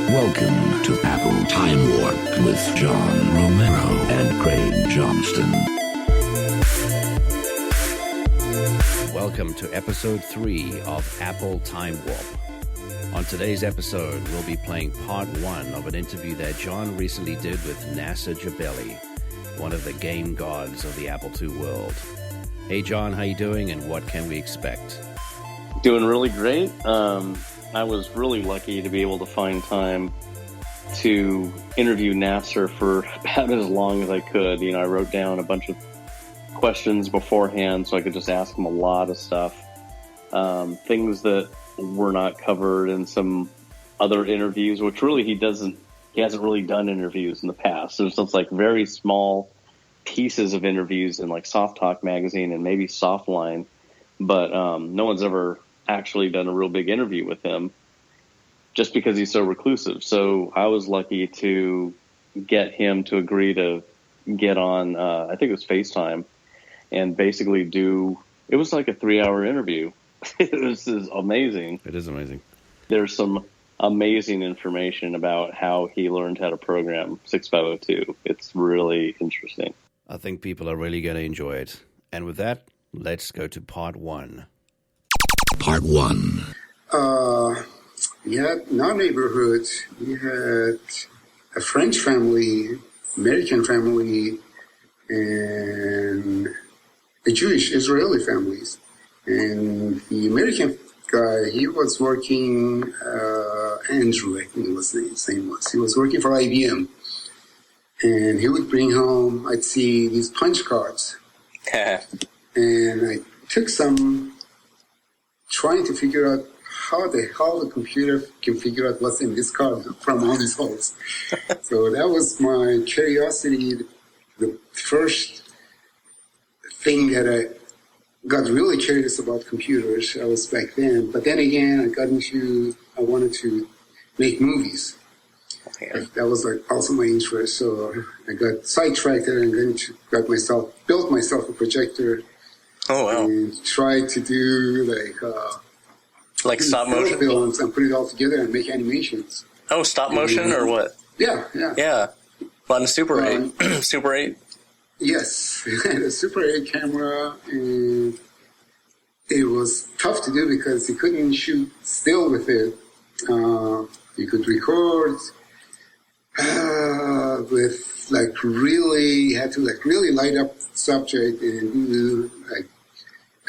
Welcome to Apple Time Warp with John Romero and Craig Johnston. Welcome to episode 3 of Apple Time Warp. On today's episode, we'll be playing part 1 of an interview that John recently did with Nasir Gebelli, one of the game gods of the Apple II world. Hey John, how you doing and what can we expect? Doing really great. I was really lucky to be able to find time to interview Nasir for about as long as I could. You know, I wrote down a bunch of questions beforehand so I could just ask him a lot of stuff. Things that were not covered in some other interviews, which really he hasn't really done interviews in the past. There's just like very small pieces of interviews in like Soft Talk magazine and maybe Softline, but no one's ever actually done a real big interview with him just because he's so reclusive. So I was lucky to get him to agree to get on, I think it was FaceTime, and basically it was like a 3-hour interview. This is amazing. It is amazing. There's some amazing information about how he learned how to program 6502. It's really interesting. I think people are really going to enjoy it. And with that, let's go to part 1. Part 1. We had in our neighborhood, we had a French family, American family, and a Jewish Israeli families. And the American guy, he was working, Andrew, I think his name was. He was working for IBM. And he would bring home, I'd see these punch cards. And I took some, trying to figure out how the hell the computer can figure out what's in this card from all these holes. So that was my curiosity. The first thing that I got really curious about computers, I was back then. But then again, I wanted to make movies. That was like also my interest. So I got sidetracked and then built myself a projector. Oh, wow. And tried to do like stop motion films and put it all together and make animations. Oh, stop motion or what? Yeah. On a Super 8. Super 8? Yes. A Super 8 camera. And it was tough to do because you couldn't shoot still with it. You could record with had to really light up the subject and do like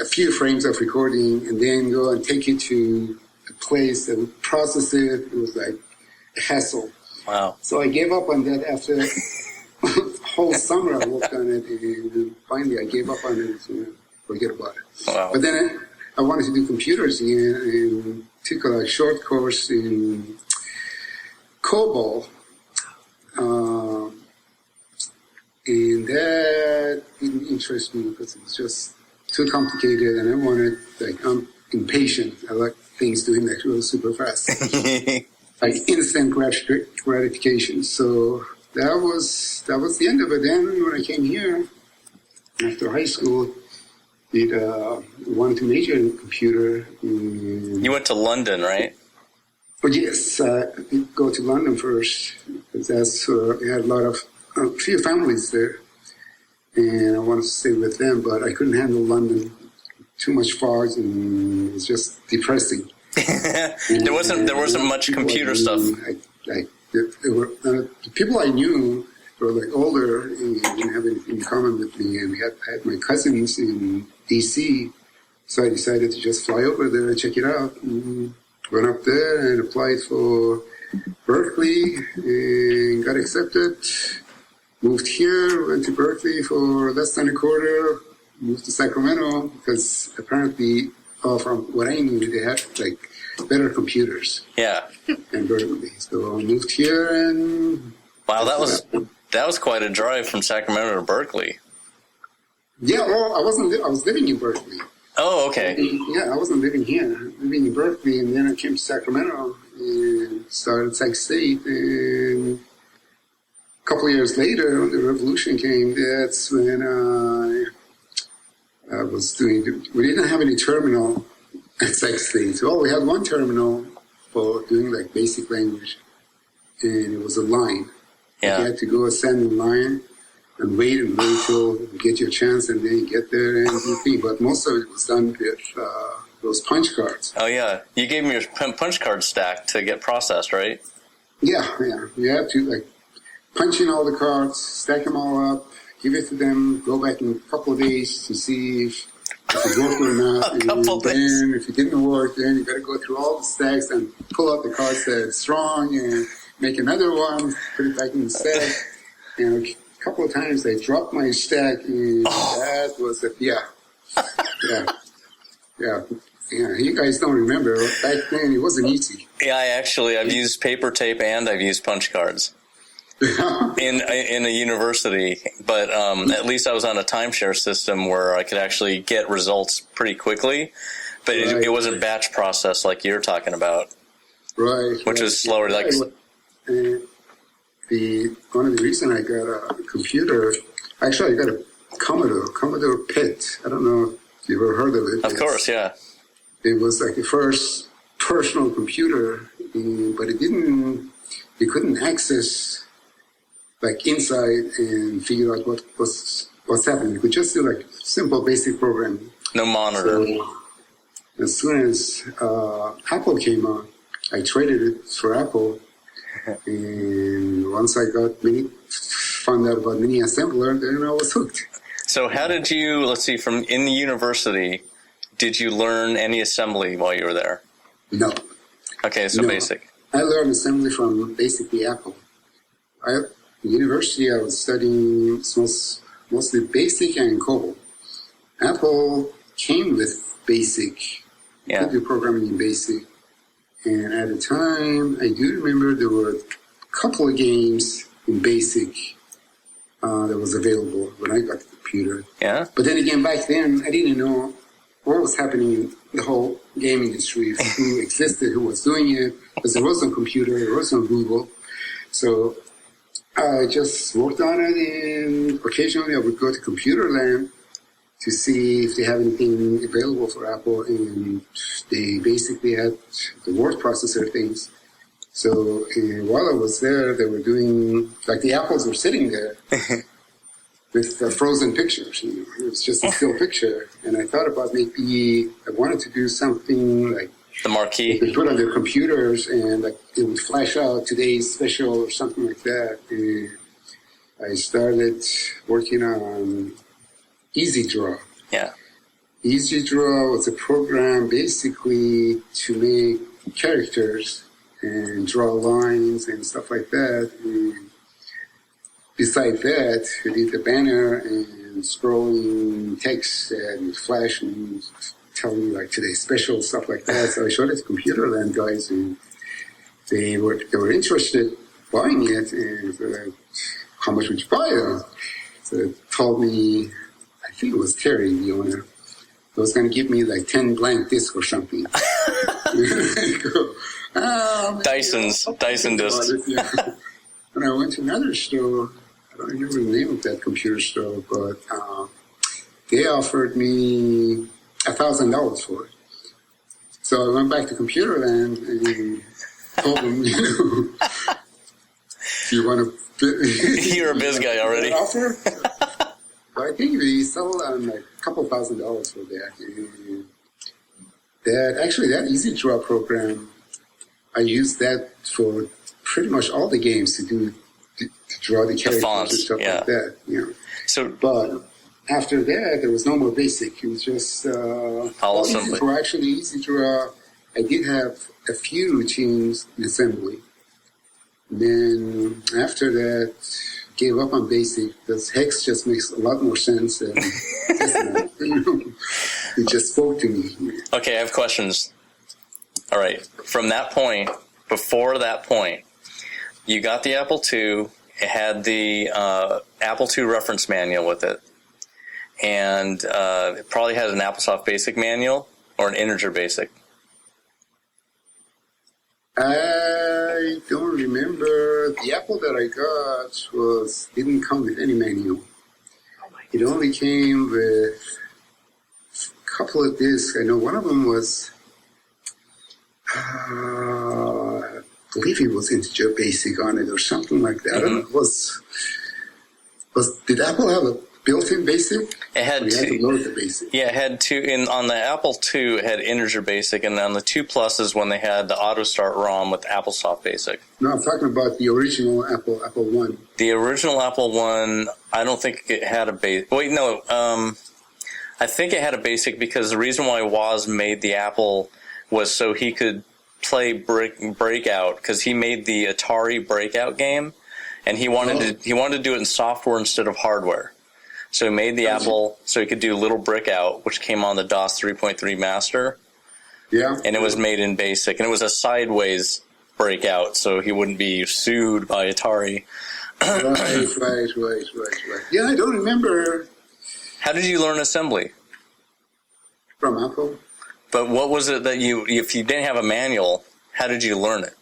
a few frames of recording and then go and take it to a place that would process it. It was like a hassle. Wow. So I gave up on that after the whole summer I worked on it, and finally I gave up on it and forget about it. Wow. But then I wanted to do computers again and took a short course in COBOL. And that didn't interest me because it was just too complicated, and I'm impatient. I like things doing that real super fast, like instant gratification. So that was the end of it. Then when I came here after high school, wanted to major in computer. You went to London, right? But yes, I did go to London first because that's I had a few families there. And I wanted to stay with them, but I couldn't handle London. Too much fog, and it was just depressing. There wasn't much computer stuff. The people I knew were like older and didn't have anything in common with me. And I had my cousins in D.C., so I decided to just fly over there and check it out. And went up there and applied for Berkeley and got accepted. Moved here, went to Berkeley for less than a quarter, moved to Sacramento because apparently, from what I knew, they had like better computers. Yeah. In Berkeley. So I moved here and... Wow, that was quite a drive from Sacramento to Berkeley. Yeah, well, I was living in Berkeley. Oh, okay. Yeah, I wasn't living here. Living in Berkeley, and then I came to Sacramento and started Sac State, and a couple of years later, when the revolution came, that's when we didn't have any terminal at sex things. Well, we had one terminal for doing like basic language, and it was a line. Yeah. You had to go stand in line and wait till you get your chance, and then you get there and do things. But most of it was done with those punch cards. Oh, yeah. You gave me your punch card stack to get processed, right? Yeah. You have to like punch in all the cards, stack them all up, give it to them, go back in a couple of days to see if it worked or not. And then if it didn't work, then you got to go through all the stacks and pull out the cards that are strong and make another one, put it back in the stack. And a couple of times I dropped my stack, and that was Yeah, you guys don't remember. Back then, it wasn't easy. Yeah, I've used paper tape and I've used punch cards in a university. But at least I was on a timeshare system where I could actually get results pretty quickly. But it wasn't batch process like you're talking about. Right. Which was slower. Like one of the reasons I got a computer, actually I got a Commodore PET. I don't know if you've ever heard of it. Of course, yeah. It was like the first personal computer, but you couldn't access like inside and figure out what's happening. You could just do like simple basic programming. No monitor. So, as soon as Apple came out, I traded it for Apple. And once I found out about mini assembler, then I was hooked. So how did you, from in the university, did you learn any assembly while you were there? No. Okay, so basic. I learned assembly from basically Apple. In university, I was studying mostly basic and COBOL. Apple came with basic. You could do programming in basic. And at the time, I do remember there were a couple of games in BASIC that was available when I got the computer. Yeah. But then again, back then, I didn't know what was happening in the whole game industry, who existed, who was doing it, because there was no computer, there was no Google. So I just worked on it, and occasionally I would go to Computerland to see if they have anything available for Apple, and they basically had the word processor things. So while I was there, they were doing, like the apples were sitting there with frozen pictures. It was just a still picture. And I thought about maybe I wanted to do something like the marquee. They could put on their computers and like it would flash out today's special or something like that. And I started working on Easy Draw. Yeah. Easy Draw was a program basically to make characters and draw lines and stuff like that. And besides that, we did the banner and scrolling text and flash and tell me like today's special, stuff like that. So I showed it to Computerland guys, and they were interested buying it, and like, how much would you buy it? So they told me, I think it was Terry, the owner, was going to give me like 10 blank discs or something. Dyson discs. Yeah. And I went to another store. I don't remember the name of that computer store, but they offered me $1,000 for it. So I went back to Computerland and told them, do you want to... You're a biz guy already. Offer? But I think they sold on like a couple $1,000 for that. And that Easy Draw program, I used that for pretty much all the games to draw the characters and stuff like that. You know. So, but after that, there was no more basic. It was just all Easy Draw. Actually, Easy Draw, I did have a few routines in assembly. And then after that, gave up on basic because hex just makes a lot more sense. And it just spoke to me. Okay, I have questions. All right. From that point, before that point, you got the Apple II. It had the Apple II reference manual with it. And it probably had an AppleSoft Basic manual or an Integer Basic. I don't remember. The Apple that I got didn't come with any manual. It only came with couple of discs. I know one of them was, I believe it was Integer Basic on it or something like that. I don't know. Did Apple have a built-in BASIC? It had to two. load the BASIC. Yeah, it had two. On the Apple II, it had Integer Basic, and on the 2 Plus is when they had the Auto Start ROM with AppleSoft Basic. No, I'm talking about the original Apple One. The original Apple One, I don't think it had a basic. Wait, no. I think it had a basic because the reason why Woz made the Apple was so he could play Breakout, because he made the Atari Breakout game, and he wanted to do it in software instead of hardware. So he made the Apple so he could do Little Breakout, which came on the DOS 3.3 Master. Yeah. And it was made in BASIC. And it was a sideways breakout, so he wouldn't be sued by Atari. Right. Yeah, I don't remember. How did you learn assembly? From Apple. But what was it that if you didn't have a manual, how did you learn it?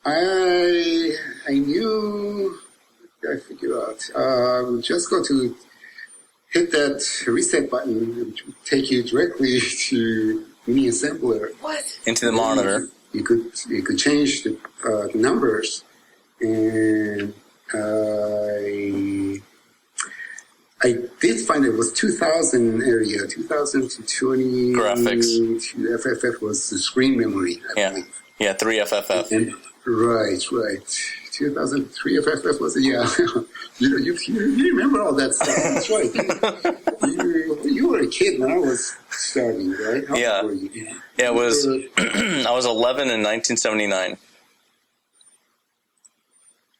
I knew, I figured out, just go to hit that reset button, which would take you directly to Mini Assembler. What? Into the monitor. You could change the numbers, and I did find it was 2000 area, 2000 to 20 graphics. To FFF was the screen memory. I believe. Yeah, 3FFF. And, right. 2003 FFF was it? Yeah. you remember all that stuff. That's right. You were a kid when I was starting, right? How old were you? Yeah, it was. I was 11 in 1979.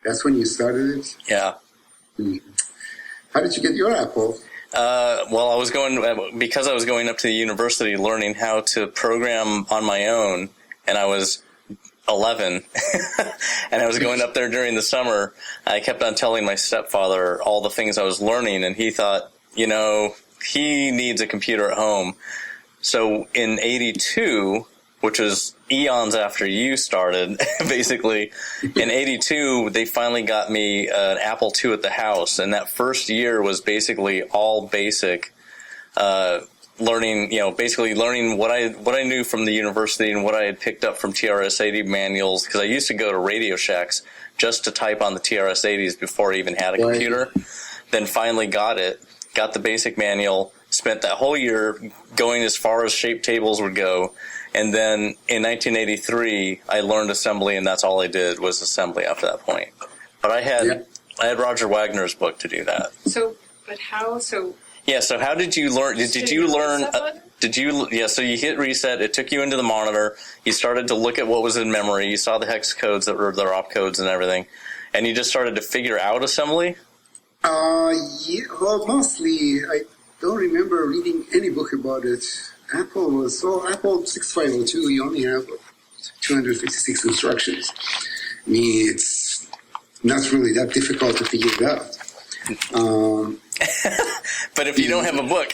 That's when you started it? Yeah. How did you get your Apple? Well, I was going up to the university learning how to program on my own, and I was 11, and I was going up there during the summer. I kept on telling my stepfather all the things I was learning, and he thought, he needs a computer at home. So in 82, which was eons after you started, basically, in 82, they finally got me an Apple II at the house, and that first year was basically all basic, learning what I knew from the university and what I had picked up from TRS-80 manuals, because I used to go to Radio Shacks just to type on the TRS-80s before I even had a computer. Then finally got the basic manual, spent that whole year going as far as shape tables would go, and then in 1983 I learned assembly, and that's all I did was assembly after that point. But I had Roger Wagner's book to do that. So how did you learn? So you hit reset, it took you into the monitor, you started to look at what was in memory, you saw the hex codes that were the opcodes and everything, and you just started to figure out assembly? Well, mostly, I don't remember reading any book about it. Apple 6502, you only have 256 instructions. I mean, it's not really that difficult to figure it out. But if you don't have a book,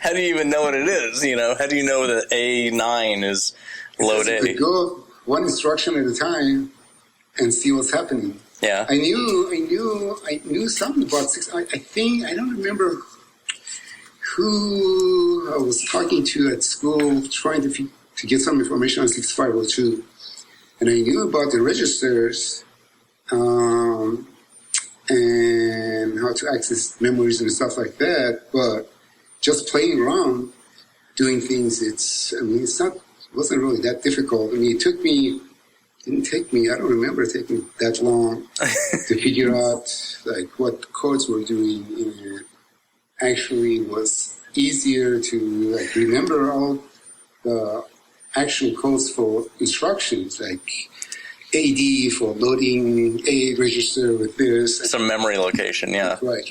how do you even know what it is? How do you know that A9 is load A? You could go one instruction at a time and see what's happening. Yeah. I knew something about I think, I don't remember who I was talking to at school trying to get some information on 6502. And I knew about the registers, and how to access memories and stuff like that, but just playing around, doing things, wasn't really that difficult. I mean, I don't remember it taking that long to figure out what codes were doing. And actually was easier to remember all the actual codes for instructions, like AD for loading A register with this. Some memory location, yeah. Right.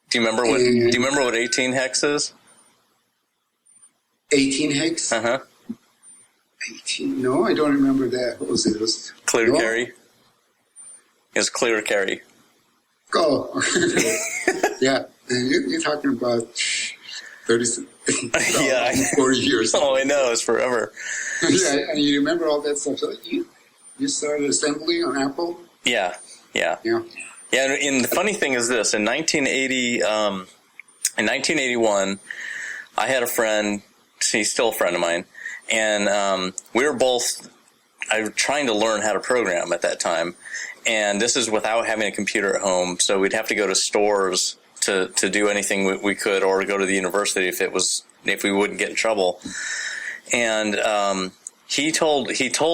Do you remember what 18 hex is? 18 hex? 18? No, I don't remember that. What was it? Clear carry. It's clear carry. Oh, yeah. You're talking about 30, 40 years. Oh, I know. It's forever. Yeah, and you remember all that stuff. So you started assembly on Apple? Yeah. And the funny thing is this. In 1980, In 1981, I had a friend, he's still a friend of mine, and we were both trying to learn how to program at that time. And this is without having a computer at home, so we'd have to go to stores to do anything we could, or go to the university if we wouldn't get in trouble. And he told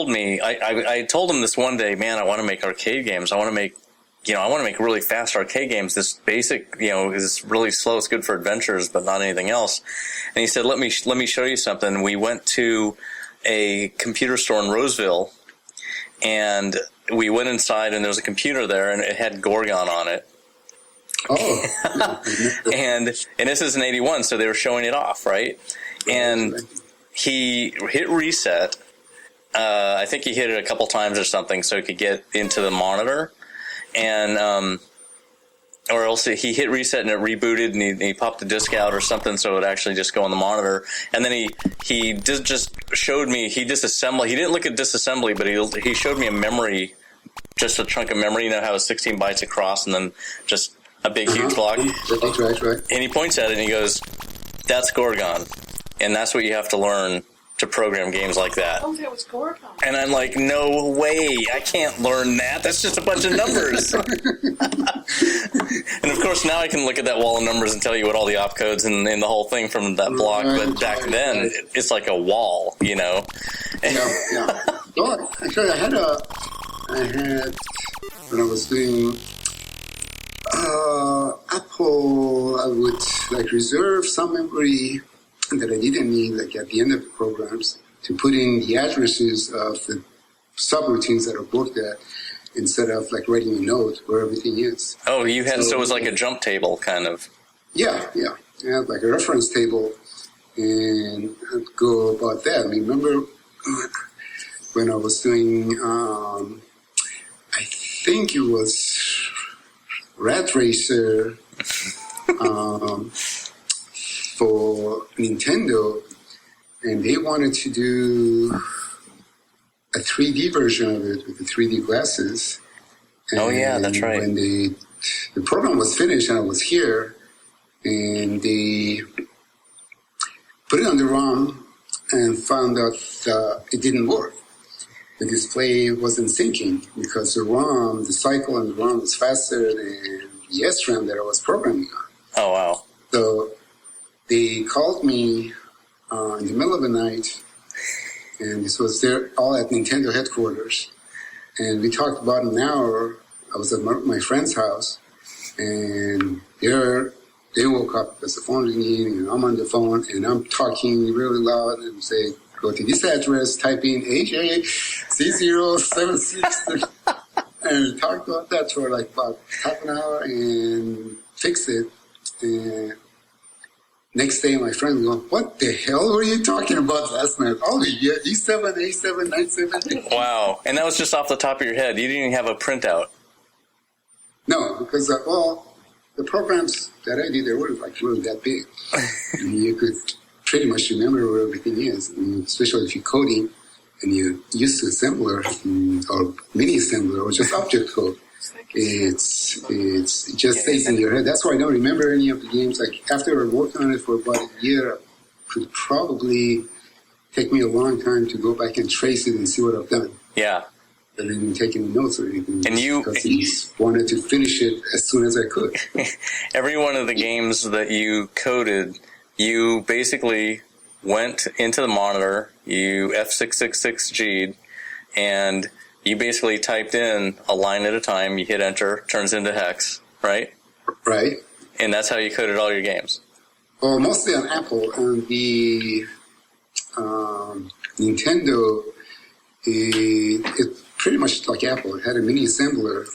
me, I told him this one day, man, I want to make arcade games. I want to make really fast arcade games. This basic, is really slow. It's good for adventures, but not anything else. And he said, let me show you something. We went to a computer store in Roseville, and we went inside, and there was a computer there, and it had Gorgon on it. Oh. and this is in 81, so they were showing it off, right? And he hit reset. I think he hit it a couple times or something so he could get into the monitor. And or else he hit reset and it rebooted, and he popped the disk out or something so it would actually just go on the monitor. And then he just showed me, he disassembled. He didn't look at disassembly, but he showed me a memory, just a chunk of memory. You know how it's 16 bytes across and then just a big, huge block? Right. And he points at it and he goes, that's Gorgon. And that's what you have to learn to program games like that. Oh, that was Gorgon. And I'm like, no way, I can't learn that. That's just a bunch of numbers. And of course, now I can look at that wall of numbers and tell you what all the opcodes and the whole thing from that block. But back then, it's like a wall, Yeah. Well, actually, I had when I was doing Apple, I would reserve some memory that I didn't need, at the end of the programs, to put in the addresses of the subroutines that I've worked at, instead of writing a note where everything is. Oh, you had so it was like a jump table, kind of. Yeah. I had a reference table, and I'd go about that. I mean, remember when I was doing, I think it was Rat Racer, for Nintendo, and they wanted to do a 3D version of it with the 3D glasses. And oh yeah, that's right. When the program was finished and I was here, and they put it on the ROM and found out it didn't work. The display wasn't syncing because the cycle on the ROM was faster than the SRAM that I was programming on. Oh wow. So they called me in the middle of the night, and this was all at Nintendo headquarters. And we talked about an hour. I was at my friend's house, and they woke up because the phone was ringing, and I'm on the phone, and I'm talking really loud and say, go to this address, type in HAC076, and talked about that for about half an hour and fixed it. And next day, my friend goes, what the hell were you talking about last night? Oh, yeah, E7, A7, 97. Wow. And that was just off the top of your head. You didn't even have a printout. No, because, the programs that I did, they were really that big. And you could pretty much remember where everything is, especially if you're coding and you're used to assembler or mini assembler or just object code. It just stays in your head. That's why I don't remember any of the games. After I worked on it for about a year, it could probably take me a long time to go back and trace it and see what I've done. Yeah. I didn't take any notes or anything. And because I just wanted to finish it as soon as I could. Every one of the games that you coded, you basically went into the monitor, you F666G'd, and you basically typed in a line at a time, you hit enter, turns into hex, right? Right. And that's how you coded all your games. Well, mostly on Apple. And the Nintendo, it's pretty much like Apple. It had a mini assembler,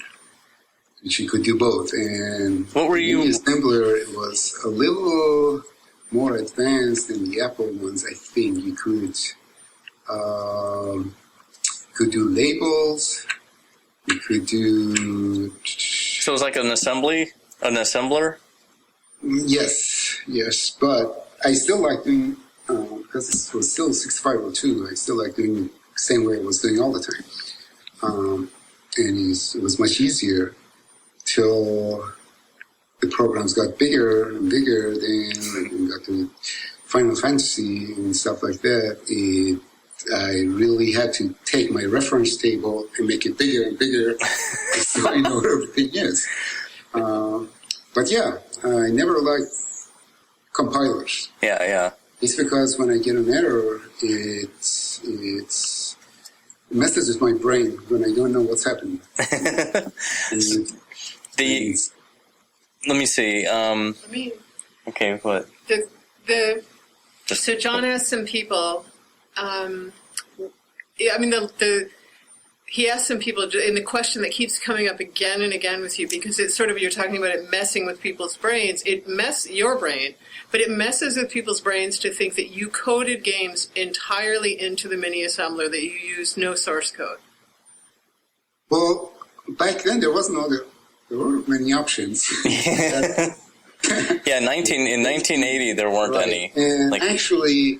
which you could do both. And what were you? The mini assembler was a little more advanced than the Apple ones, I think. You could do labels. You could do. So it was like an assembler? Yes. But I still like doing, because it was still 6502, I still like doing the same way I was doing all the time. And it was much easier till the programs got bigger and bigger, then we got to Final Fantasy and stuff like that, I really had to take my reference table and make it bigger and bigger so I know what everything is. But yeah, I never liked compilers. Yeah. It's because when I get an error, it messes with my brain when I don't know what's happening. Let me see. Okay, what? So John asked some people. He asked some people, and the question that keeps coming up again and again with you, because it's sort of, you're talking about it messing with people's brains. Your brain, but it messes with people's brains to think that you coded games entirely into the mini assembler, that you used no source code. Well, back then there weren't many options. Yeah, in 1980 there weren't any. And actually,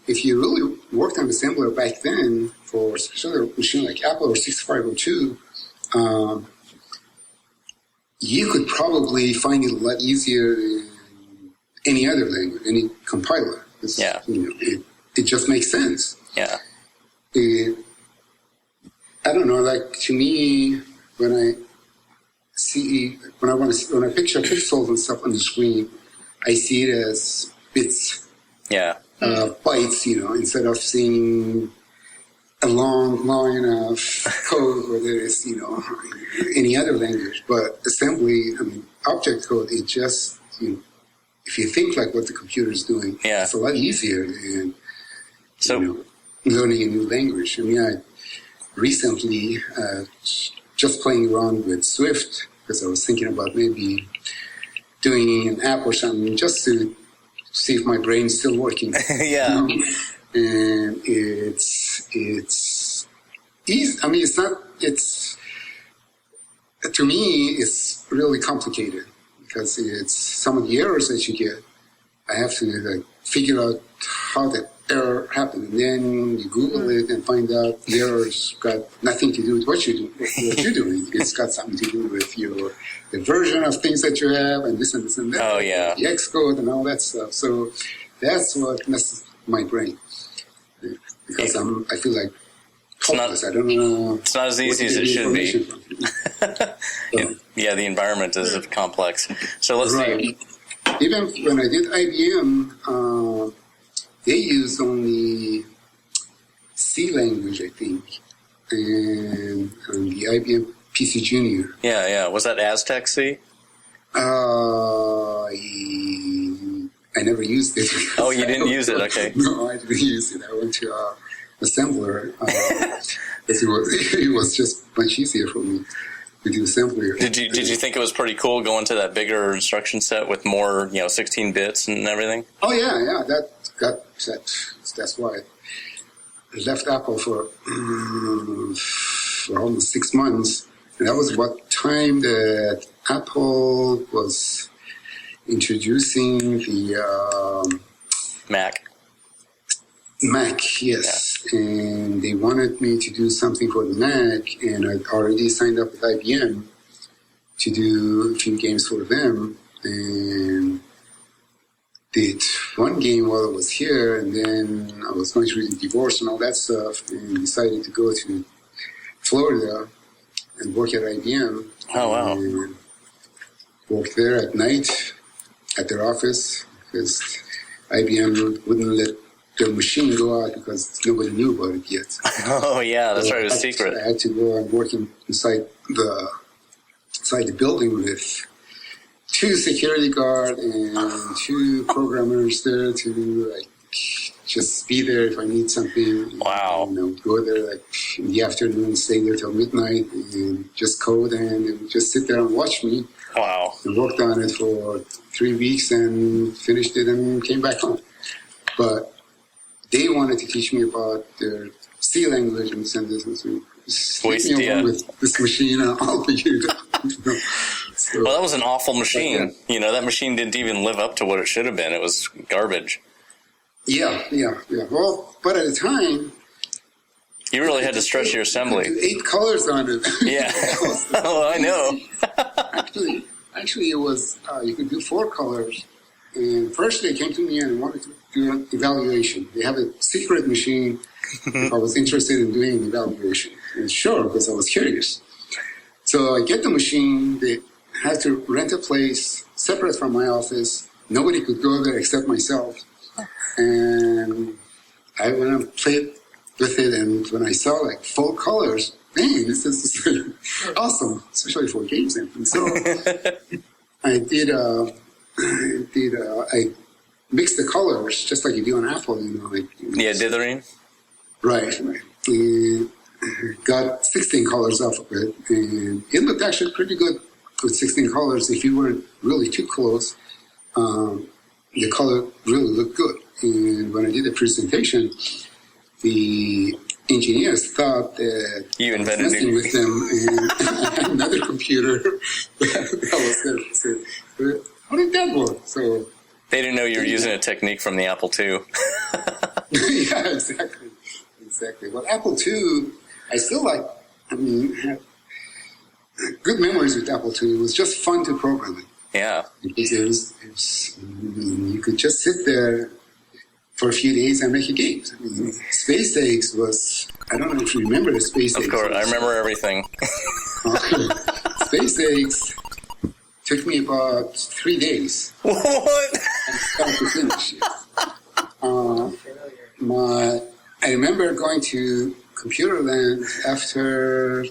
if you really worked on assembler back then, for especially a machine like Apple or 6502, you could probably find it a lot easier than any other language, any compiler. It just makes sense. Yeah. I don't know, like, to me, when I picture pixels and stuff on the screen, I see it as bits. Yeah. Bytes, instead of seeing a long line of code where there is, any other language. But assembly, object code, it just, if you think like what the computer is doing, it's a lot easier than, learning a new language. I recently, just playing around with Swift, because I was thinking about maybe doing an app or something just to see if my brain's still working. Yeah. And it's easy. To me, it's really complicated because it's some of the errors that you get. I have to figure out how that error happened, and then you Google it and find out the error's got nothing to do with what you're doing. It's got something to do with the version of things that you have, and this and this and that. Oh, yeah. The Xcode and all that stuff. So that's what messes my brain. Because I feel like hopeless. I don't know. It's not as easy as it should be. The environment is complex. So let's see. Even when I did IBM, they used only C language, I think, and the IBM PC Junior. Yeah. Was that Aztec C? I never used it. Oh, you didn't use it? Okay. No, I didn't use it. I went to assembler. It was just much easier for me to do assembler. Did you think it was pretty cool going to that bigger instruction set with more, 16 bits and everything? Oh yeah. That's why I left Apple for almost 6 months, and that was what time that Apple was introducing the Mac, yes. Yeah. And they wanted me to do something for the Mac, and I'd already signed up with IBM to do a few games for them, and did one game while I was here, and then I was going through the divorce and all that stuff, and decided to go to Florida and work at IBM. Oh, wow. And worked there at night at their office, because IBM wouldn't let their machine go out because nobody knew about it yet. Oh, yeah, that's right, it was secret. I had to go and work inside the building with 2 security guards and 2 programmers there to just be there if I need something. Wow. Go there in the afternoon, stay there till midnight, and just code and just sit there and watch me. Wow. And worked on it for 3 weeks and finished it and came back home. But they wanted to teach me about their C language and send this with this machine and I'll figure it out. So, well, that was an awful machine. That machine didn't even live up to what it should have been. It was garbage. Yeah. Well, but at the time, you really had to stretch your assembly. 8 colors on it. Yeah. Oh, I know. Actually, Actually, it was, you could do 4 colors. And first they came to me and wanted to do an evaluation. They have a secret machine. I was interested in doing an evaluation. And sure, because I was curious. So I get the machine. They had to rent a place separate from my office. Nobody could go there except myself. And I went and played with it. And when I saw like 4 colors, man, this is awesome, especially for games. And so I I mixed the colors just like you do on Apple, dithering. Right. Got 16 colors off of it, and it looked actually pretty good with 16 colors. If you weren't really too close, the color really looked good. And when I did the presentation, the engineers thought that you invented messing with them, and I had another computer that was there. So, how did that work? So they didn't know you were using a technique from the Apple II. Yeah, exactly. Well, Apple II, I still like. I mean, have good memories with Apple II. It was just fun to program it. Yeah, because you could just sit there for a few days and make a game. I mean, Space Eggs was. I don't know if you remember the Space Eggs. Of course, I remember everything. Space Eggs took me about 3 days. What? From start to finish. I remember going to Computerland after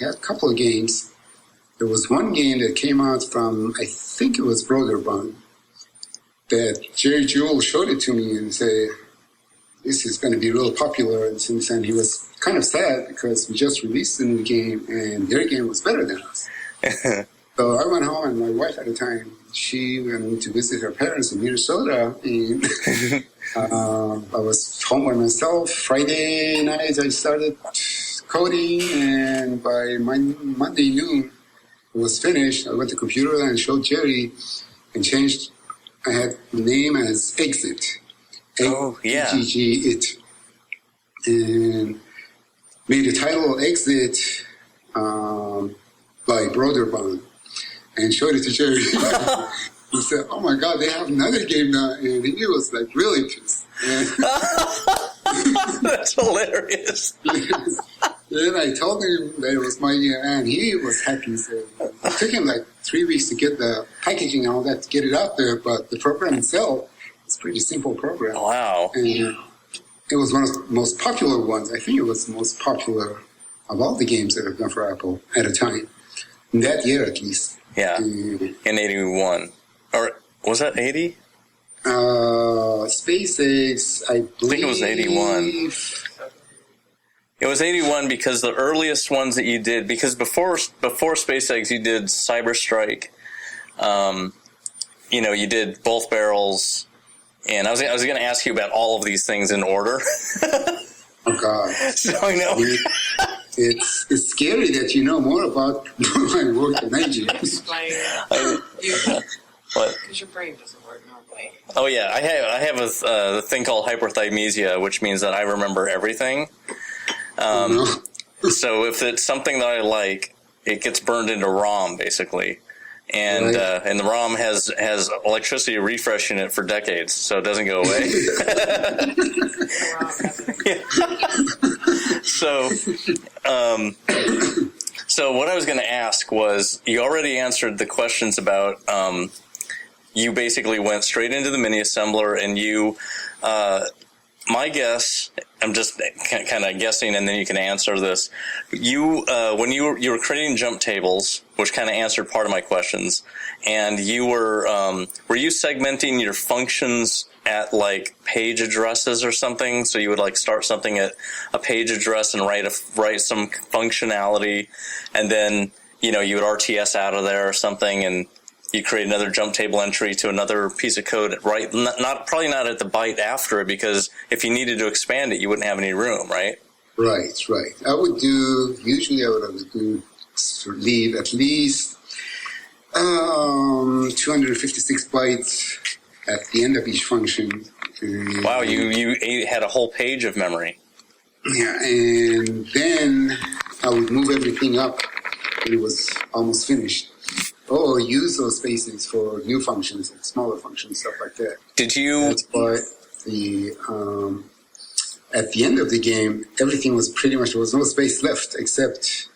a couple of games. There was one game that came out from, I think it was Broderbund, that Jerry Jewell showed it to me and said, this is going to be real popular. And since then, he was kind of sad because we just released a new game and their game was better than us. So I went home, and my wife at the time, she went to visit her parents in Minnesota, and I was home by myself. Friday night, I started coding, and by Monday noon, it was finished. I went to the computer and showed Jerry, and changed. I had the name as Exit. Oh, yeah. It. And made the title Exit by Broderbund. And showed it to Jerry. He said, "Oh my God, they have another game now," and he was like really pissed. That's hilarious. Then I told him that it was my year, and he was happy. So it took him like 3 weeks to get the packaging and all that to get it out there, but the program itself is a pretty simple program. Wow! And it was one of the most popular ones. I think it was the most popular of all the games that I've done for Apple at a time in that year, at least. Yeah, in 81. Or was that 80? Space Eggs, I think it was 81. It was 81 because the earliest ones that you did, because before Space Eggs, you did Cyber Strike. You did Both Barrels, and I was going to ask you about all of these things in order. Oh God! So I know. It's scary that you know more about my work than I do. Explain. What? Because your brain doesn't work normally. Oh yeah, I have a thing called hyperthymesia, which means that I remember everything. So if it's something that I like, it gets burned into ROM basically, and right. And the ROM has electricity refreshing it for decades, so it doesn't go away. So what I was going to ask was, you already answered the questions about, you basically went straight into the mini assembler, and you, my guess, I'm just kind of guessing, and then you can answer this. You, when you were creating jump tables, which kind of answered part of my questions, and you were you segmenting your functions at like page addresses or something? So you would like start something at a page address and write some functionality, and then you would RTS out of there or something, and you create another jump table entry to another piece of code, right? Probably not at the byte after it, because if you needed to expand it, you wouldn't have any room, right? Right. I would leave at least 256 bytes at the end of each function. Wow, you had a whole page of memory. Yeah, and then I would move everything up when it was almost finished. or use those spaces for new functions, like smaller functions, stuff like that. Did you? That's why at the end of the game, everything was pretty much, there was no space left except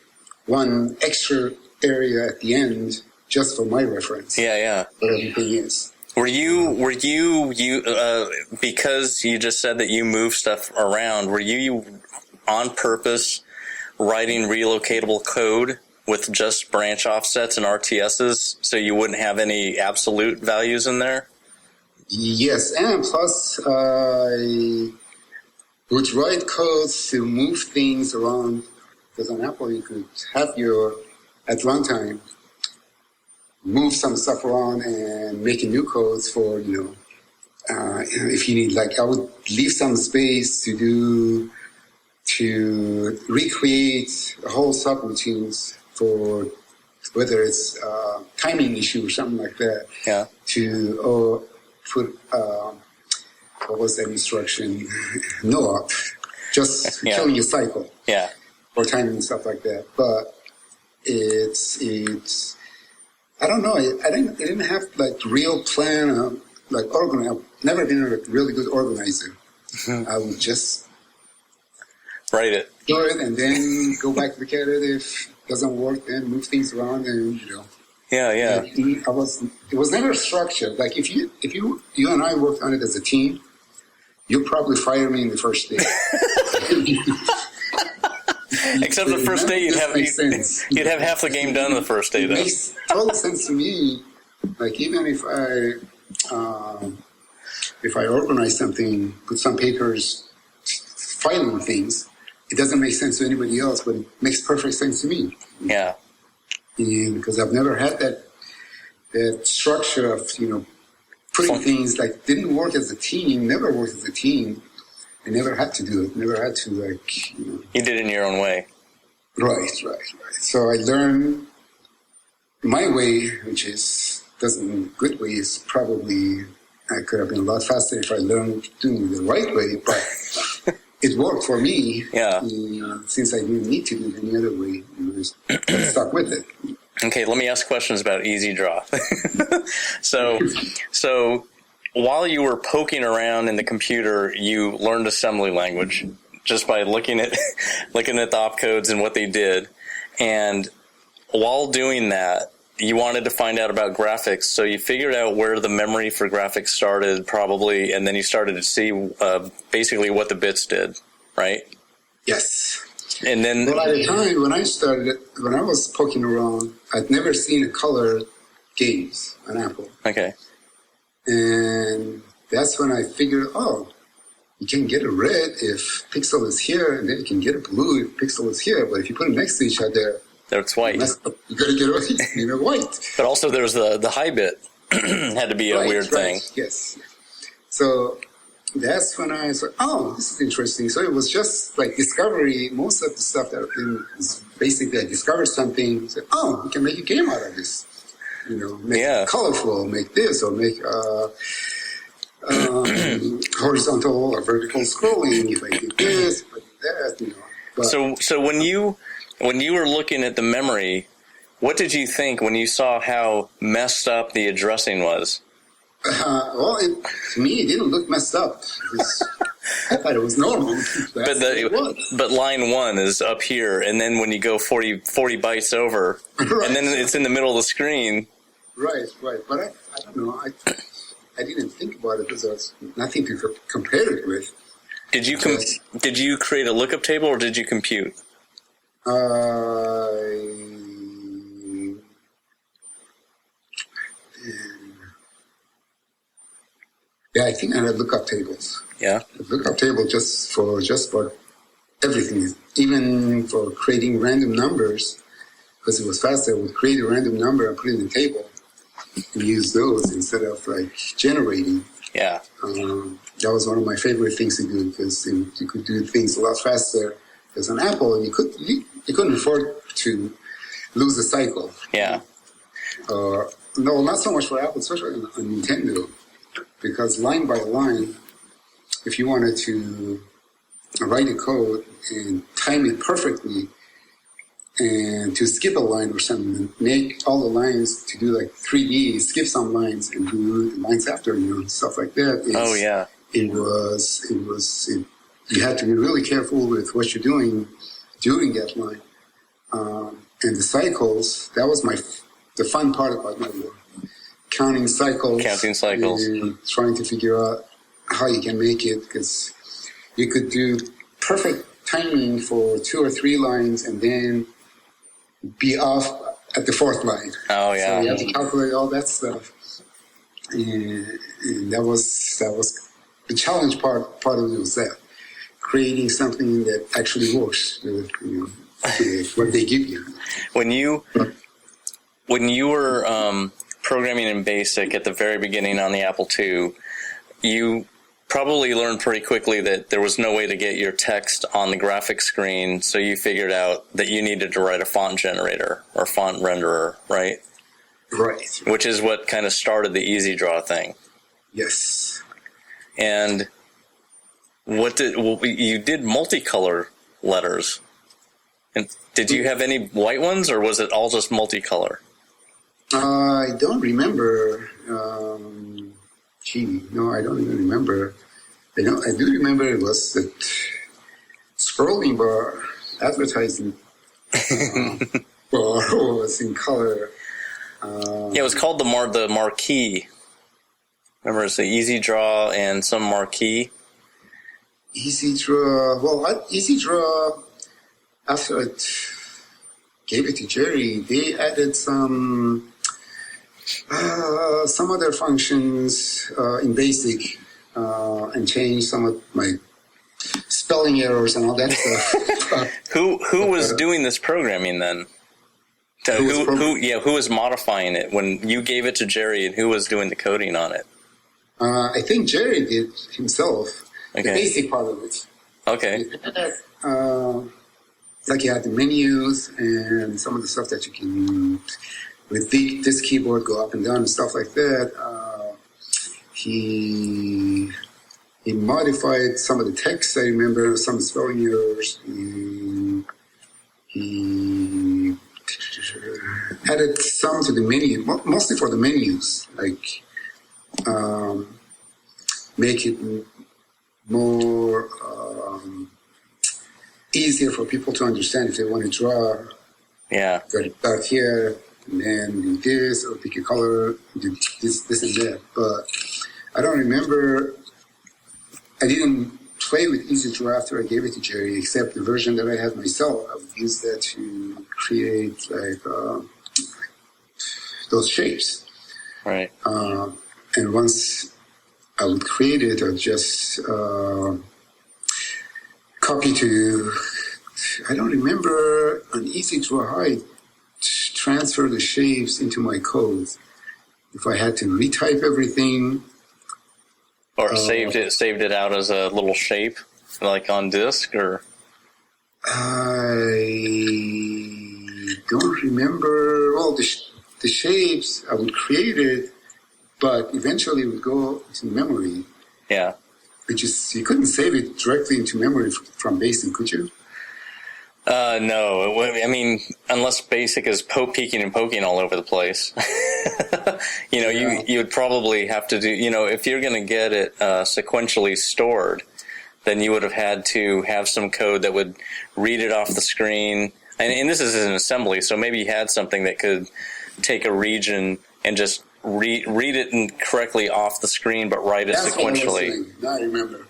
one extra area at the end, just for my reference. Yeah. But everything is. Were you because you just said that you move stuff around, were you on purpose writing relocatable code with just branch offsets and RTSs so you wouldn't have any absolute values in there? Yes, and plus I would write codes to move things around, because on Apple you could have at runtime, move some stuff around and making new codes for, if you need, like I would leave some space to recreate a whole subroutines for whether it's a timing issue or something like that. Yeah. To put, what was that instruction? No op, just killing your cycle. Yeah. Or timing and stuff like that. But it's I don't know. I didn't have like real plan, like organize. I've never been a really good organizer. Mm-hmm. I would just write it, do it, and then go back to the carrot. If it doesn't work, then move things around, and Yeah. It was never structured. Like if you and I worked on it as a team, you'd probably fire me in the first day. Except the first day you'd have half the game done the first day, though. It makes total sense to me. Like even if I organize something, put some papers, filing things, it doesn't make sense to anybody else, but it makes perfect sense to me. Yeah. And because I've never had that structure of putting things, like, didn't work as a team, never worked as a team. I never had to do it. Never had to, You did it in your own way. Right. So I learned my way, which is good way is probably, I could have been a lot faster if I learned doing it the right way, but it worked for me. Yeah. Since I didn't need to do it any other way, I stuck with it. Okay, let me ask questions about Easy Draw. So while you were poking around in the computer, you learned assembly language just by looking at the opcodes and what they did. And while doing that, you wanted to find out about graphics, so you figured out where the memory for graphics started, probably, and then you started to see basically what the bits did, right? Yes. And then, well, at the time when I was poking around, I'd never seen a color games on Apple. Okay. And that's when I figured, you can get a red if pixel is here, and then you can get a blue if pixel is here. But if you put them next to each other, it's white. You got to get white. But also, there's the high bit had to be a weird thing. Yes. So that's when I said, this is interesting. So it was just like discovery. Most of the stuff that is basically I discovered something. Said, we can make a game out of this. Make it colorful, make this, or make horizontal or vertical scrolling. If I do this, if I do that, But, so when you were looking at the memory, what did you think when you saw how messed up the addressing was? To me, it didn't look messed up. I thought it was normal. But line 1 is up here, and then when you go 40 bytes over, right. And then it's in the middle of the screen. Right. But I don't know. I didn't think about it because there was nothing to compare it with. Did you create a lookup table or did you compute? I think I had lookup tables. Yeah. A lookup table just for everything, even for creating random numbers, because it was faster. I would create a random number and put it in the table and use those instead of generating. Yeah. That was one of my favorite things to do because you could do things a lot faster. Because on Apple, you couldn't afford to lose the cycle. Yeah. No, not so much for Apple, especially on Nintendo, because line by line, if you wanted to write a code and time it perfectly, and to skip a line or something, make all the lines to do like 3D, skip some lines and do the lines after, stuff like that. You had to be really careful with what you're doing during that line. And the cycles, that was the fun part about my work. Counting cycles. And trying to figure out how you can make it, because you could do perfect timing for 2 or 3 lines and then be off at the 4th line. Oh, yeah. So you have to calculate all that stuff. And that was the challenge part of it was that. Creating something that actually works, what they give you. When you were programming in BASIC at the very beginning on the Apple II, you probably learned pretty quickly that there was no way to get your text on the graphic screen, so you figured out that you needed to write a font generator or font renderer, right? Right. Which is what kind of started the EasyDraw thing. Yes. And you did multicolor letters. And did you have any white ones, or was it all just multicolor? I don't remember. No, I don't even remember. I do remember it was the scrolling bar advertising bar was in color. It was called the marquee. Remember, it's the EasyDraw and some marquee. EasyDraw. Well, EasyDraw, after I gave it to Jerry, they added some other functions in BASIC and changed some of my spelling errors and all that stuff. Who was doing this programming then? Who was modifying it when you gave it to Jerry, and who was doing the coding on it? I think Jerry did himself. Okay. The basic part of it. Okay. Like you had the menus and some of the stuff that you can, with this keyboard, go up and down and stuff like that. He modified some of the text, I remember, some spelling errors. He added some to the menu, mostly for the menus, like make it more easier for people to understand if they want to draw. Yeah. Got it back here, and then do this, or pick a color, do this and that. But I don't remember. I didn't play with EasyDraw after I gave it to Jerry, except the version that I had myself. I would use that to create like those shapes. Right. And once I would create it, I'd just copy to, I don't remember on EasyDraw how I transfer the shapes into my code. If I had to retype everything. Or saved it out as a little shape, like on disk, or? I don't remember. Well, the shapes, I would create it, but eventually it would go to memory. Yeah. Which is, you couldn't save it directly into memory from BASIC, could you? No. I mean, unless BASIC is peeking and poking all over the place. You would probably have to do, if you're going to get it sequentially stored, then you would have had to have some code that would read it off the screen. And this is an assembly, so maybe you had something that could take a region and just read it correctly off the screen, but write it sequentially. Now I remember.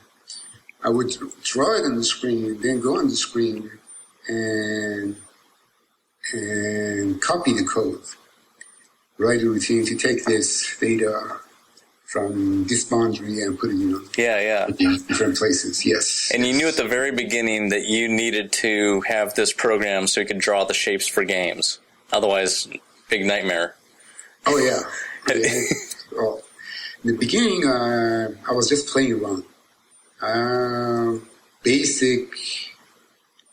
I would draw it on the screen, then go on the screen and copy the code. Write a routine to take this data from this boundary and put it in different places. Yes. And you knew at the very beginning that you needed to have this program so you could draw the shapes for games. Otherwise, big nightmare. Oh, yeah. Well, in the beginning, I was just playing around. BASIC,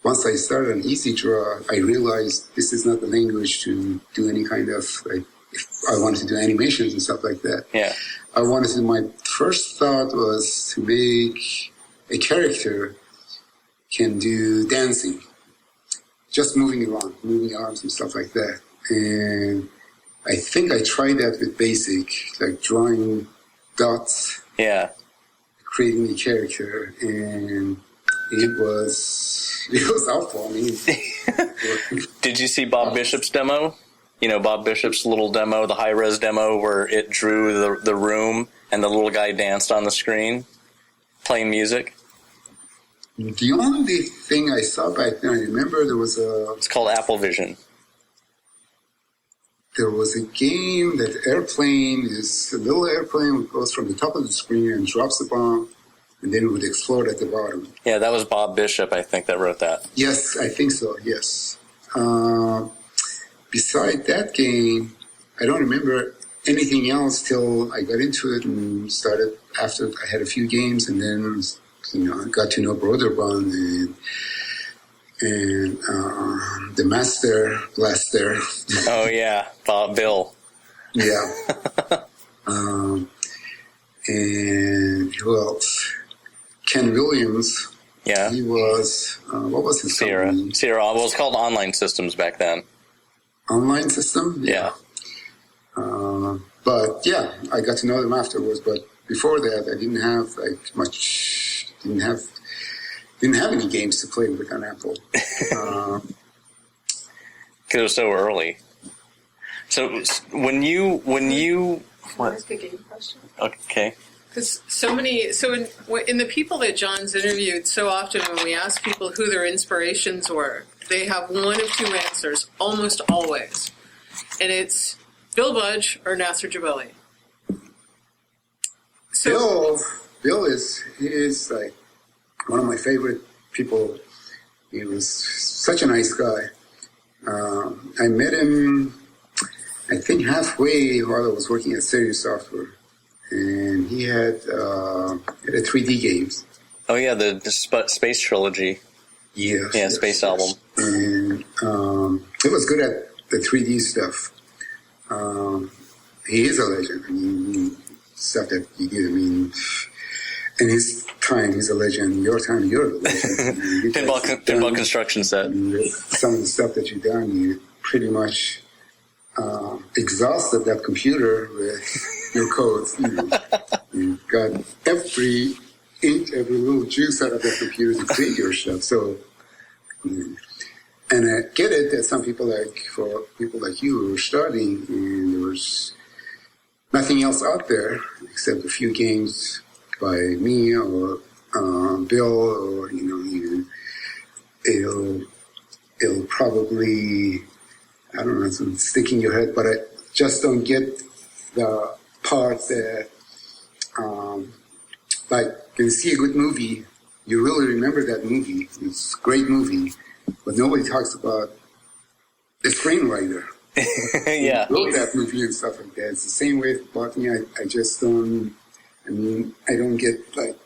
once I started on EasyDraw, I realized this is not the language to do any kind of, like, if I wanted to do animations and stuff like that. Yeah. My first thought was to make a character can do dancing. just moving around, moving arms and stuff like that. And I think I tried that with BASIC, like drawing dots, creating a character, and it was awful. I mean, did you see Bob Bishop's demo? You know, Bob Bishop's little demo, the high-res demo, where it drew the room and the little guy danced on the screen, playing music. The only thing I saw back then, I remember there was It's called Apple Vision. There was a game that airplane is a little airplane that goes from the top of the screen and drops a bomb, and then it would explode at the bottom. Yeah, that was Bob Bishop, I think, that wrote that. Yes, I think so, yes. Beside that game, I don't remember anything else till I got into it and started after I had a few games, and then, I got to know Broderbund and the Master Blaster. Oh, yeah, Bill. Yeah. And who else? Ken Williams. Yeah. He was, what was his company? Sierra. Well, it was called Online Systems back then. Online System? Yeah. But yeah, I got to know them afterwards. But before that, I didn't have didn't have any games to play with on Apple. Because it was so early. So when you Can I ask a game question? Okay. Because in the people that John's interviewed, so often when we ask people who their inspirations were, they have one of two answers, almost always. And it's Bill Budge or Nasir Gebelli. So, Bill is like one of my favorite people. He was such a nice guy. I met him, I think, halfway while I was working at Serious Software. And he had a 3D games. Oh, yeah, the Space Trilogy. Yes, Space album. And he was good at the 3D stuff. He is a legend. I mean, stuff that he did. I mean, in his time, he's a legend. In your time, you're a legend. Pinball construction set. Some of the stuff that you've done, you pretty much exhausted that computer with your codes. You got every inch, every little juice out of that computer to create your stuff. So, and I get it that some people for people like you who are starting, and there was nothing else out there except a few games by me or Bill, or even it'll probably, I don't know, it's sticking your head, but I just don't get the part that, like, when you see a good movie, you really remember that movie. It's a great movie, but nobody talks about the screenwriter. Yeah. Who wrote that movie and stuff like that. It's the same way about me. I just don't, I don't get, like...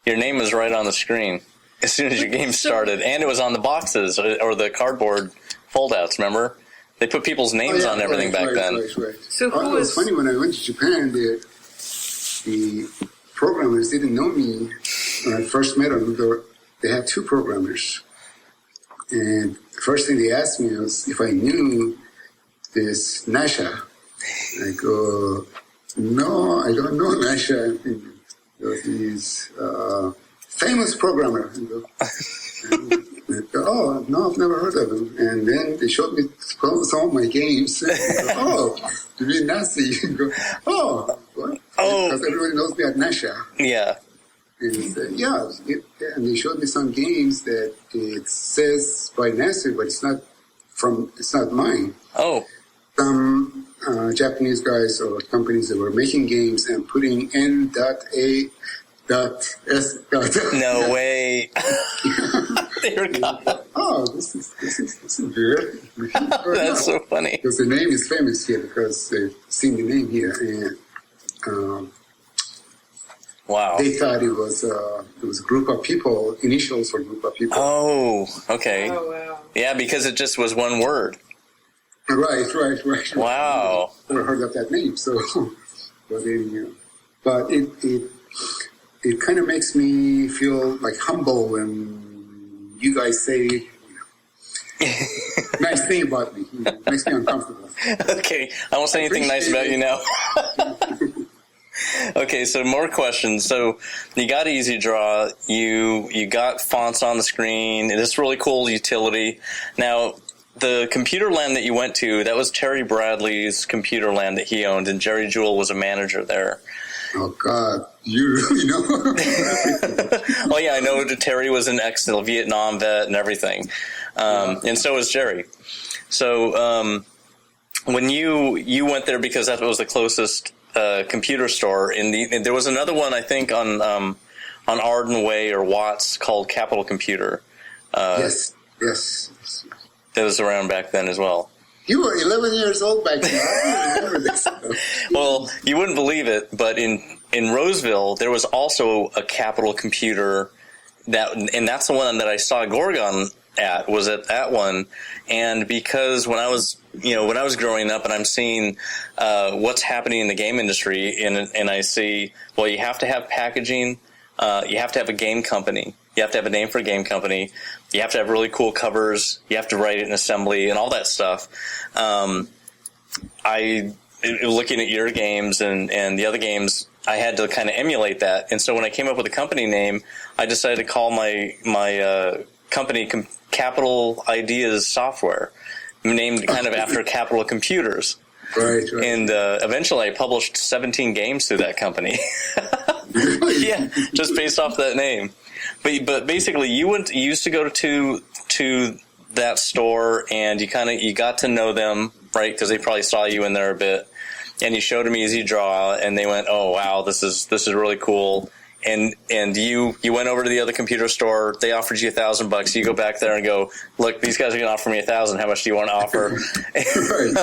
Your name was right on the screen as soon as your game started, and it was on the boxes or the cardboard foldouts, remember? They put people's names on everything back then. Right. So it was funny when I went to Japan, the programmers didn't know me when I first met them. They had two programmers. And the first thing they asked me was if I knew this Nasha. I go, no, I don't know Nasha. He's famous programmer. Oh, no, I've never heard of him. And then they showed me some of my games. Oh, you mean Nazi? Oh, what? Oh. Because everybody knows me at Nasha. Yeah. And he said, and they showed me some games that it says by Nasir, but it's not mine. Oh. Some Japanese guys or companies that were making games and putting N.A. S. No way. Oh, this is weird. That's so funny. Because the name is famous here because they've seen the name here, and wow, they thought it was a group of people, initials for a group of people. Oh, okay. Oh, wow. Yeah, because it just was one word. Right. Wow. Never heard of that name, so but it kind of makes me feel like humble when you guys say nice thing about me. Makes me uncomfortable. Okay, I won't say anything nice about you now. Okay, so more questions. So you got Easy Draw, you got fonts on the screen, and this really cool utility. Now, the computer land that you went to, that was Terry Bradley's computer land that he owned, and Jerry Jewell was a manager there. Oh, God. You really know? Oh, yeah, I know Terry was an ex-Vietnam vet and everything. And so was Jerry. So when you went there, because that was the closest computer store, and there was another one, I think, on Arden Way or Watts called Capital Computer. Yes. That was around back then as well. You were 11 years old back then. I don't remember this. Well, you wouldn't believe it, but in Roseville, there was also a Capital Computer, and that's the one that I saw Gorgon at, was at that one. And because when I was growing up and I'm seeing what's happening in the game industry, and I see, well, you have to have packaging, you have to have a game company, you have to have a name for a game company, you have to have really cool covers, you have to write it in assembly and all that stuff. Looking at your games and the other games, I had to kind of emulate that. And so when I came up with a company name, I decided to call my company Capital Ideas Software, named kind of after Capital Computers. Right. And eventually I published 17 games through that company. Yeah, just based off that name. But basically, you used to go to that store, and you got to know them, right? Because they probably saw you in there a bit, and you showed them Easy Draw, and they went, "Oh wow, this is really cool." And you went over to the other computer store. They offered you $1,000. You go back there and go, "Look, these guys are going to offer me $1,000. How much do you want to offer?"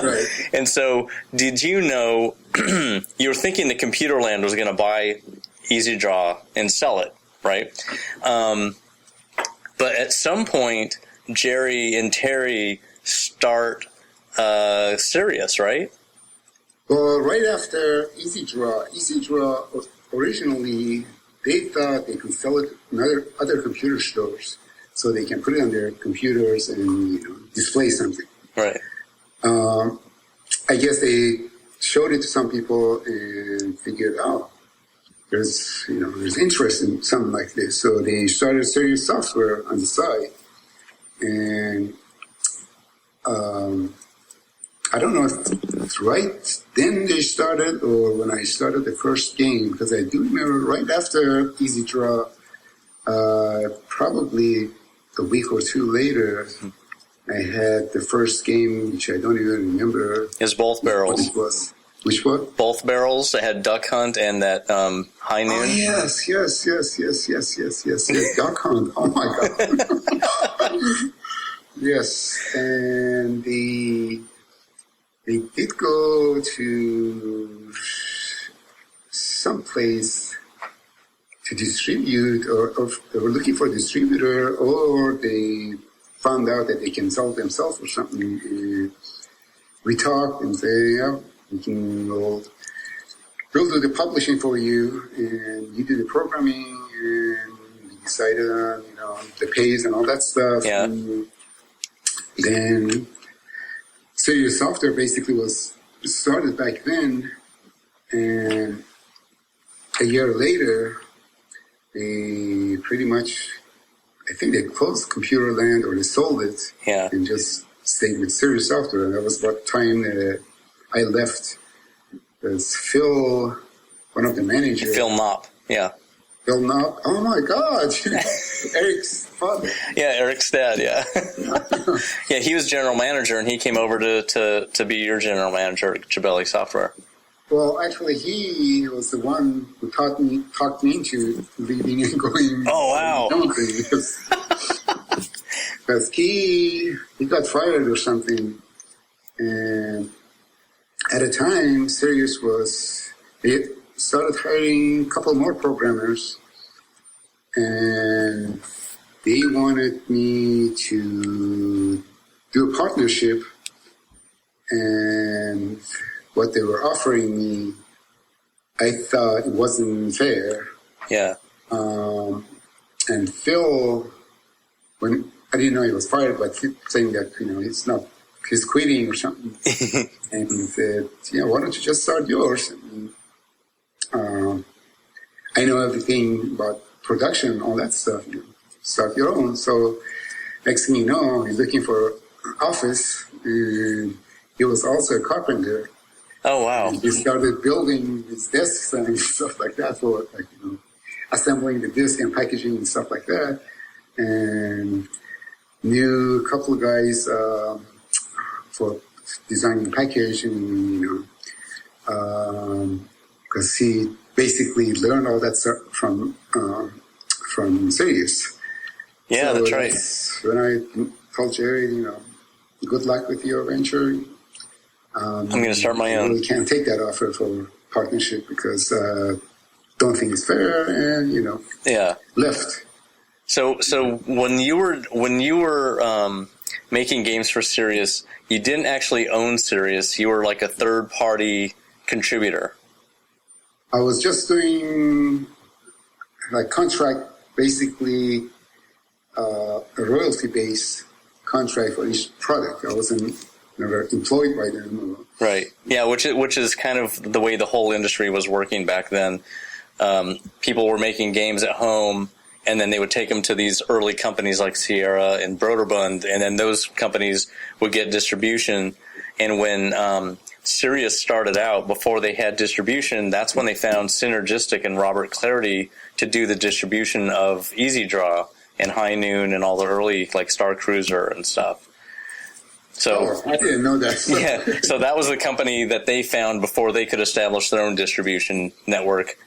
Right. And so, did you know you were thinking the Computerland was going to buy Easy Draw and sell it, right? But at some point, Jerry and Terry start Sirius, right? Well, right after Easy Draw originally, they thought they could sell it in other computer stores, so they can put it on their computers and display something. Right. I guess they showed it to some people and figured, there's interest in something like this. So they started Sirius Software on the side, and I don't know if it's right then they started or when I started the first game, because I do remember right after Easy Draw, probably a week or two later, I had the first game, which I don't even remember. It's Both Barrels. What it was. Which one? Both Barrels. It had Duck Hunt and that High Noon. Oh, yes. Duck Hunt. Oh, my God. Yes. And they did go to some place to distribute, or they were looking for a distributor, or they found out that they can sell it themselves or something. We talked and said, we'll do the publishing for you, and you do the programming, and we decided on the pays and all that stuff. Yeah. And then Sirius Software basically was started back then, and a year later, they pretty much, I think they closed Computerland or they sold it, and just stayed with Sirius Software. And that was about the time that I left. There's Phil, one of the managers. Phil Knopp, yeah. Phil Knopp. Oh my God, Eric's father. Yeah, Eric's dad. Yeah, yeah. He was general manager, and he came over to be your general manager at Gebelli Software. Well, actually, he was the one who talked me into leaving and going. Oh wow! Because he got fired or something, and at a time, Sirius they started hiring a couple more programmers, and they wanted me to do a partnership, and what they were offering me, I thought it wasn't fair. Yeah. And Phil, when I didn't know he was fired, but he saying that, he's quitting or something. And he said, why don't you just start yours? And, I know everything about production, all that stuff. Start your own. So next thing you know, he's looking for an office. And he was also a carpenter. Oh, wow. And he started building his desks and stuff like that for, assembling the disc and packaging and stuff like that. And knew a couple of guys for designing packaging, because he basically learned all that stuff from Sirius. Yeah, so that's right. When I told Jerry, good luck with your venture. I'm going to start my own. We can't take that offer for partnership because don't think it's fair, and left. So when you were making games for Sirius, you didn't actually own Sirius. You were like a third party contributor. I was just doing contract, basically a royalty based contract for each product. I wasn't never employed by them. Right. Yeah, which is kind of the way the whole industry was working back then. People were making games at home, and then they would take them to these early companies like Sierra and Broderbund, and then those companies would get distribution. And when Sirius started out, before they had distribution, that's when they found Synergistic and Robert Clarity to do the distribution of Easy Draw and High Noon and all the early Star Cruiser and stuff. So I didn't know that. Yeah, so that was the company that they found before they could establish their own distribution network.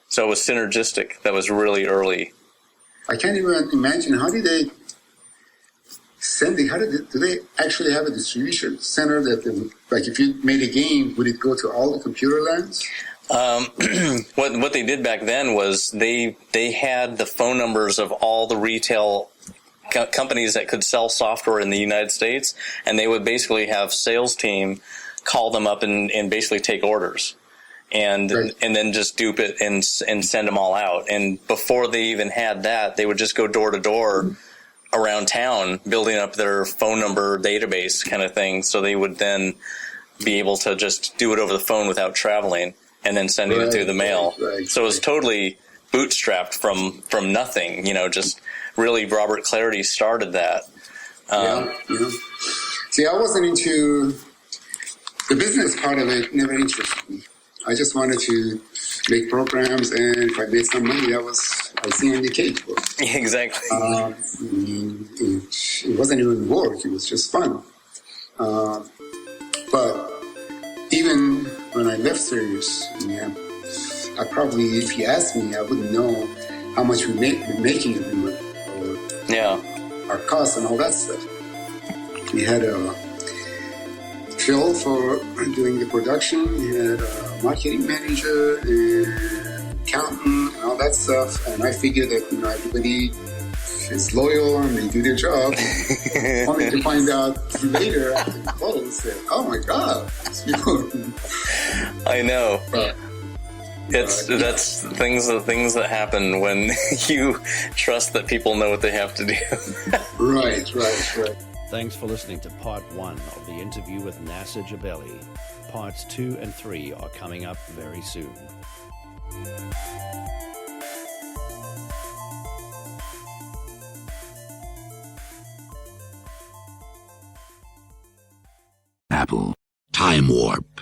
So it was Synergistic that was really early. I can't even imagine, how did they send it? Do they actually have a distribution center that they would, if you made a game, would it go to all the computer lands? What they did back then was they had the phone numbers of all the retail companies that could sell software in the United States, and they would basically have sales team call them up and basically take orders. And right. And then just dupe it and send them all out. And before they even had that, they would just go door to door around town, building up their phone number database kind of thing. So they would then be able to just do it over the phone without traveling, and then sending it through the mail. Right. So it was totally bootstrapped from nothing. Just really Robert Clarity started that. Yeah. See, I wasn't into the business part of it. Never interested me. I just wanted to make programs, and if I made some money, that was icing on the cake. Exactly. It wasn't even work. It was just fun. But even when I left Sirius, I probably, if you asked me, I wouldn't know how much we're making every month, or our costs and all that stuff. We had a Phil for doing the production. We had a marketing manager and accountant and all that stuff. And I figured that everybody is loyal and they do their job. Only to find out later after the close that, oh my God, it's you. I know. That's things that happen when you trust that people know what they have to do. Right. Thanks for listening to part 1 of the interview with Nasir Gebelli. Parts 2 and 3 are coming up very soon. Apple Time Warp.